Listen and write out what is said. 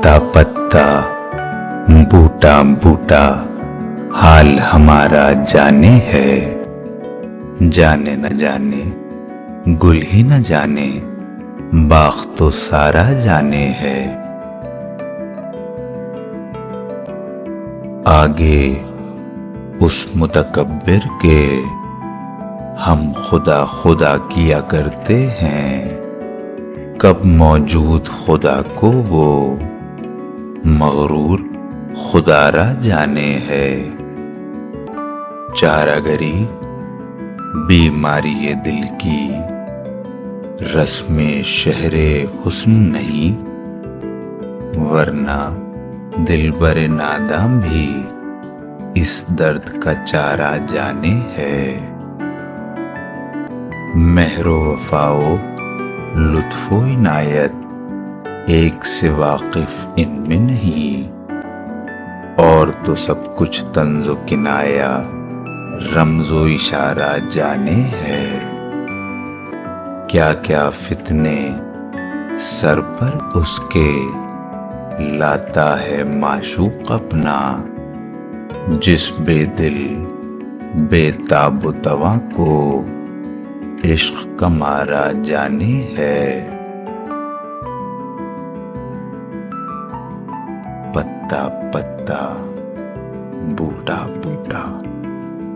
پتا پتا بوٹا بوٹا حال ہمارا جانے ہے، جانے نہ جانے گل ہی نہ جانے باغ تو سارا جانے ہے۔ آگے اس متکبر کے ہم خدا خدا کیا کرتے ہیں، کب موجود خدا کو وہ مغرور خدا را جانے ہے۔ چارہ گری بیماری دل کی رسم شہر حسن نہیں، ورنہ دلبر ناداں بھی اس درد کا چارہ جانے ہے۔ مہر و وفا و لطف و عنایت ایک سے واقف ان میں نہیں، اور تو سب کچھ طنز و کنایہ رمز و اشارہ جانے ہے۔ کیا کیا فتنے سر پر اس کے لاتا ہے معشوق اپنا، جس بے دل بے تاب و تواں کو عشق کا مارا جانے ہے۔ پتا پتا بوٹا بوٹا